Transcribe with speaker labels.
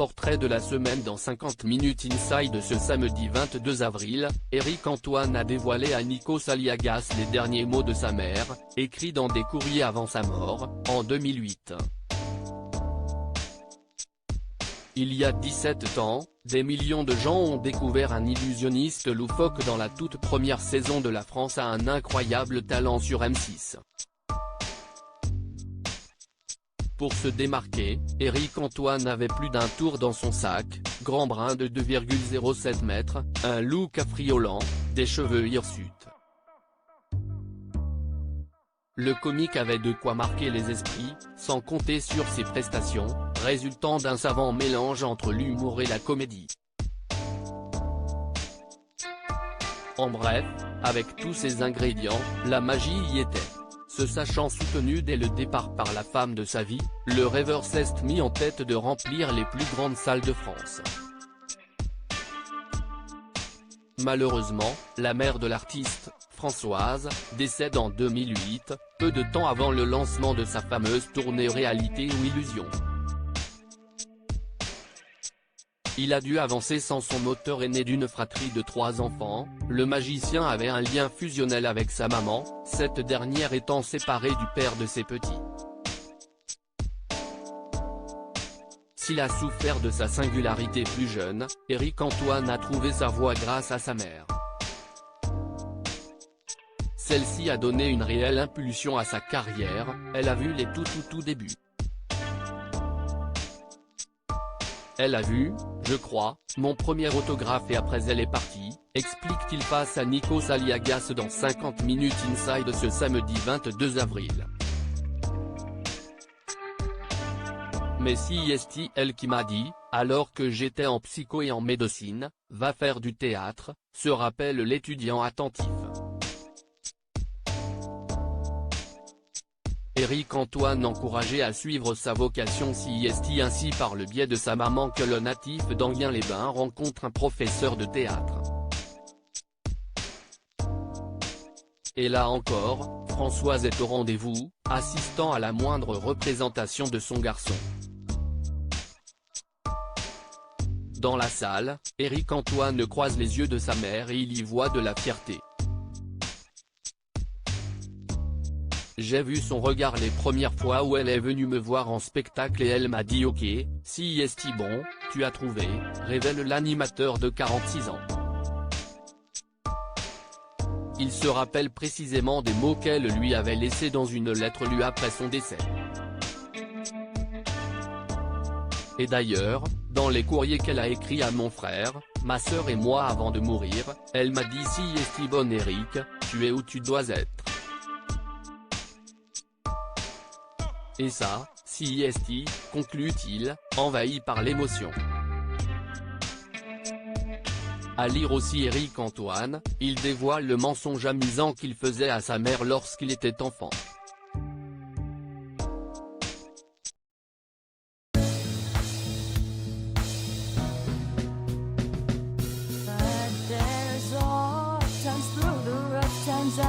Speaker 1: portrait de la semaine dans 50 Minutes Inside. Ce samedi 22 avril, Éric Antoine a dévoilé à Nikos Aliagas les derniers mots de sa mère, écrits dans des courriers avant sa mort, en 2008. Il y a 17 ans, des millions de gens ont découvert un illusionniste loufoque dans la toute première saison de La France a un incroyable talent sur M6. Pour se démarquer, Éric Antoine avait plus d'un tour dans son sac, grand brun de 2,07 mètres, un look affriolant, des cheveux hirsutes. Le comique avait de quoi marquer les esprits, sans compter sur ses prestations, résultant d'un savant mélange entre l'humour et la comédie. En bref, avec tous ces ingrédients, la magie y était. Se sachant soutenu dès le départ par la femme de sa vie, le rêveur s'est mis en tête de remplir les plus grandes salles de France. Malheureusement, la mère de l'artiste, Françoise, décède en 2008, peu de temps avant le lancement de sa fameuse tournée Réalité ou Illusion. Il a dû avancer sans son moteur aîné d'une fratrie de 3 enfants. Le magicien avait un lien fusionnel avec sa maman, cette dernière étant séparée du père de ses petits. S'il a souffert de sa singularité plus jeune, Éric Antoine a trouvé sa voie grâce à sa mère. Celle-ci a donné une réelle impulsion à sa carrière, elle a vu les tout débuts. Elle a vu, je crois, mon premier autographe et après elle est partie, explique-t-il face à Nikos Aliagas dans 50 Minutes Inside ce samedi 22 avril. Mais si est elle qui m'a dit, alors que j'étais en psycho et en médecine, va faire du théâtre, se rappelle l'étudiant attentif. Éric Antoine encouragé à suivre sa vocation si est ainsi par le biais de sa maman que le natif d'Enghien-les-Bains rencontre un professeur de théâtre. Et là encore, Françoise est au rendez-vous, assistant à la moindre représentation de son garçon. Dans la salle, Éric Antoine croise les yeux de sa mère et il y voit de la fierté. J'ai vu son regard les premières fois où elle est venue me voir en spectacle et elle m'a dit ok, si est bon, tu as trouvé, révèle l'animateur de 46 ans. Il se rappelle précisément des mots qu'elle lui avait laissés dans une lettre lue après son décès. Et d'ailleurs, dans les courriers qu'elle a écrits à mon frère, ma sœur et moi avant de mourir, elle m'a dit si est bon Éric, tu es où tu dois être. Et ça, si est, conclut-il, envahi par l'émotion. À lire aussi Éric Antoine, il dévoile le mensonge amusant qu'il faisait à sa mère lorsqu'il était enfant.
Speaker 2: But there's all times through the rough times